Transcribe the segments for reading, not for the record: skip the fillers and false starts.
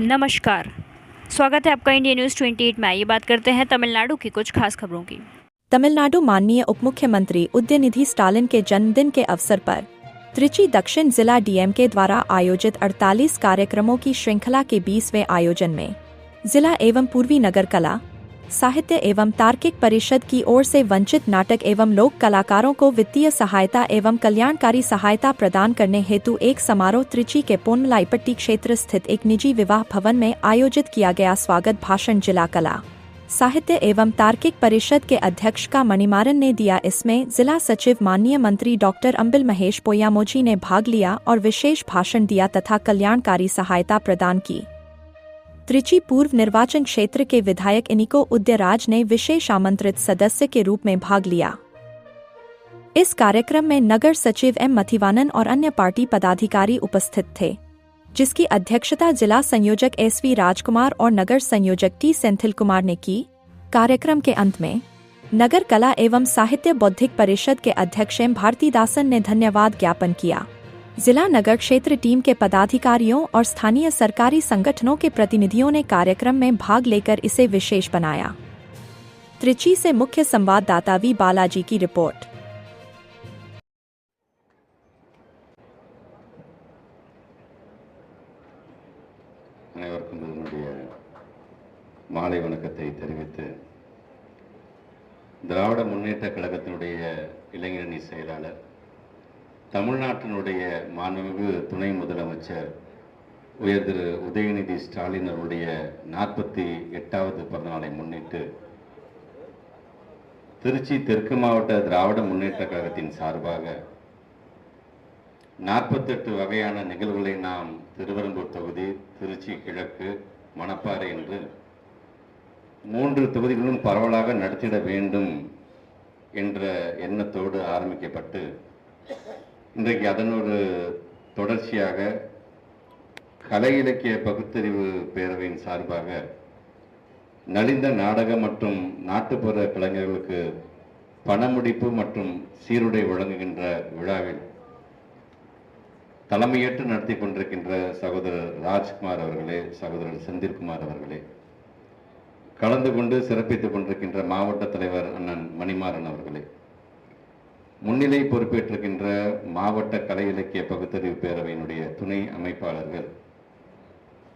नमस्कार। स्वागत है आपका इंडिया न्यूज़ 28 में। ये बात करते हैं तमिलनाडु की कुछ खास खबरों की। तमिलनाडु माननीय उपमुख्यमंत्री उदयनिधि स्टालिन के जन्मदिन के अवसर पर त्रिची दक्षिण जिला डीएमके द्वारा आयोजित 48 कार्यक्रमों की श्रृंखला के 20वें आयोजन में जिला एवं पूर्वी नगर कला, साहित्य एवं तार्किक परिषद की ओर से वंचित नाटक एवं लोक कलाकारों को वित्तीय सहायता एवं कल्याणकारी सहायता प्रदान करने हेतु एक समारोह त्रिची के पोन्मलाईपट्टी क्षेत्र स्थित एक निजी विवाह भवन में आयोजित किया गया। स्वागत भाषण जिला कला, साहित्य एवं तार्किक परिषद के अध्यक्ष का मणिमारन ने दिया। इसमें जिला सचिव माननीय मंत्री डॉक्टर अंबिल महेश पोयामोजी ने भाग लिया और विशेष भाषण दिया तथा कल्याणकारी सहायता प्रदान की। त्रिची पूर्व निर्वाचन क्षेत्र के विधायक इनिको उदयराज ने विशेष आमंत्रित सदस्य के रूप में भाग लिया। इस कार्यक्रम में नगर सचिव एम मथिवानन और अन्य पार्टी पदाधिकारी उपस्थित थे, जिसकी अध्यक्षता जिला संयोजक एसवी राजकुमार और नगर संयोजक टी सेंथिल कुमार ने की। कार्यक्रम के अंत में नगर कला एवं साहित्य बौद्धिक परिषद के अध्यक्ष एम भारतीदासन ने धन्यवाद ज्ञापन किया। जिला नगर क्षेत्र टीम के पदाधिकारियों और स्थानीय सरकारी संगठनों के प्रतिनिधियों ने कार्यक्रम में भाग लेकर इसे विशेष बनाया। त्रिची से मुख्य संवाददाता वी बालाजी की रिपोर्ट। அனைவருக்கும் என்னுடைய மாலை வணக்கத்தை தெரிவித்து, திராவிட முன்னேற்ற கழகத்தினுடைய இளைஞரணி செயலாளர், தமிழ்நாட்டினுடைய மாண்புமிகு துணை முதலமைச்சர் உயர் திரு உதயநிதி ஸ்டாலின் அவருடைய 48வது பிறந்தநாளை முன்னிட்டு திருச்சி தெற்கு மாவட்ட திராவிட முன்னேற்ற கழகத்தின் சார்பாக 48 வகையான நிகழ்வுகளை நாம் திருவெரும்பூர் தொகுதி, திருச்சி கிழக்கு, மணப்பாறை என்று 3 தொகுதிகளும் பரவலாக நடத்திட வேண்டும் என்ற எண்ணத்தோடு ஆரம்பிக்கப்பட்டு இன்றைக்கு அதன் ஒரு தொடர்ச்சியாக கலை இலக்கிய பகுத்தறிவு பேரவையின் சார்பாக நலிந்த நாடக மற்றும் நாட்டுப்புற கலைஞர்களுக்கு பணமுடிப்பு மற்றும் சீருடை வழங்குகின்ற விழாவில் தலைமையேற்று நடத்தி கொண்டிருக்கின்ற சகோதரர் ராஜ்குமார் அவர்களே, சகோதரர் செந்தில்குமார் அவர்களே, கலந்து கொண்டு சிறப்பித்துக் கொண்டிருக்கின்ற மாவட்ட தலைவர் அண்ணன் மணிமாறன் அவர்களே, முன்னிலை பொறுப்பேற்றிருக்கின்ற மாவட்ட கலை இலக்கிய பகுத்தறிவு பேரவையினுடைய துணை அமைப்பாளர்கள்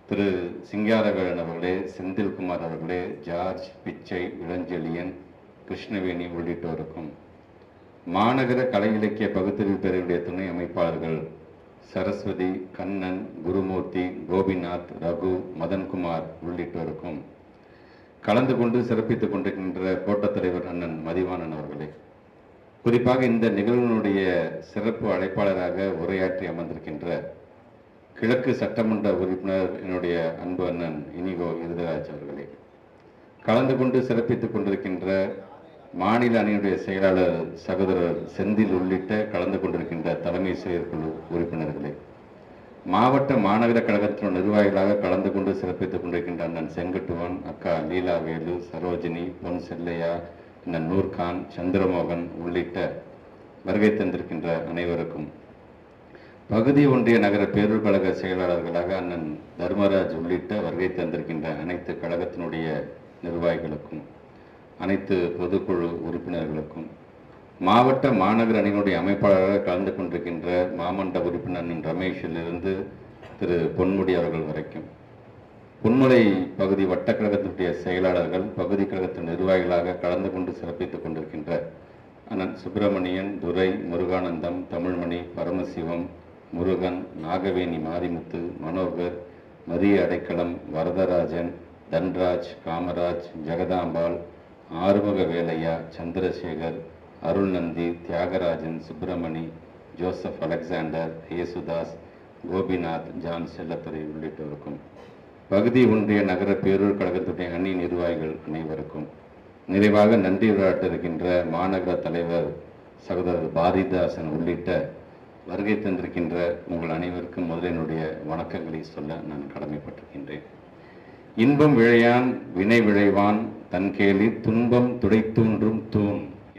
திரு சிங்காரவேலன் அவர்களே, செந்தில்குமார் அவர்களே, ஜார்ஜ், பிச்சை, இளஞ்செழியன், கிருஷ்ணவேணி உள்ளிட்டோருக்கும், மாநகர கலை இலக்கிய பகுத்தறிவு பேரவையுடைய துணை அமைப்பாளர்கள் சரஸ்வதி, கண்ணன், குருமூர்த்தி, கோபிநாத், ரகு, மதன்குமார் உள்ளிட்டோருக்கும், கலந்து கொண்டு சிறப்பித்துக் கொண்டிருக்கின்ற கோட்ட தலைவர் அண்ணன் மதிவாணன் அவர்களே, குறிப்பாக இந்த நிகழ்வினுடைய சிறப்பு அழைப்பாளராக உரையாற்றி அமர்ந்திருக்கின்ற கிழக்கு சட்டமன்ற உறுப்பினர் என்னுடைய அன்பு அண்ணன் இனிகோ இருதராஜ் அவர்களே, கலந்து கொண்டு சிறப்பித்துக் கொண்டிருக்கின்ற மாநில அணியுடைய செயலாளர் சகோதரர் செந்தில் உள்ளிட்ட கலந்து கொண்டிருக்கின்ற தலைமை செயற்குழு உறுப்பினர்களே, மாவட்ட மாநகர கழகத்தின் நிர்வாகிகளாக கலந்து கொண்டு சிறப்பித்துக் கொண்டிருக்கின்ற அண்ணன் செங்கட்டுவன், அக்கா லீலாவேலு, சரோஜினி, பொன் செல்லையா, அண்ணன் நூர்கான், சந்திரமோகன் உள்ளிட்ட வருகை தந்திருக்கின்ற அனைவருக்கும், பகுதி ஒன்றிய நகர பேரூர் கழக செயலாளர்களாக அண்ணன் தர்மராஜ் உள்ளிட்ட வருகை தந்திருக்கின்ற அனைத்து கழகத்தினுடைய நிர்வாகிகளுக்கும், அனைத்து பொதுக்குழு உறுப்பினர்களுக்கும், மாவட்ட மாநகர அணியினுடைய அமைப்பாளராக கலந்து கொண்டிருக்கின்ற மாமண்ட உறுப்பினர் அண்ணன் ரமேஷிலிருந்து திரு பொன்முடி அவர்கள் வரைக்கும், பொன்முலை பகுதி வட்டக்கழகத்தினுடைய செயலாளர்கள், பகுதி கழகத்தின் நிர்வாகிகளாக கலந்து கொண்டு சிறப்பித்துக் கொண்டிருக்கின்ற அண்ணன் சுப்பிரமணியன், துரை, முருகானந்தம், தமிழ்மணி, பரமசிவம், முருகன், நாகவேணி, மாரிமுத்து, மனோகர், மரிய அடைக்கலம், Varadarajan, Dhanraj, Kamaraj, Jagathambal, Arumuga Velaiya, Chandrasekar, Arulnandhi, Thiyagarajan, Subramani, Joseph Alexander, Yesudas, Gopinath, John Chelladurai உள்ளிட்டோருக்கும், பகுதி ஒன்றிய நகர பேரூர் கழகத்துடைய அணி நிர்வாகிகள் அனைவருக்கும், நிறைவாக நன்றி உரையாற்றிருக்கின்ற மாநகர தலைவர் சகோதரர் பாரதிதாசன் உள்ளிட்ட வருகை தந்திருக்கின்ற உங்கள் அனைவருக்கும் முதலினுடைய வணக்கங்களை சொல்ல நான் கடமைப்பட்டிருக்கின்றேன். இன்பம் விழையான் வினை விழைவான் தன் கேலி துன்பம் துடைத்தூன்றும் தூண்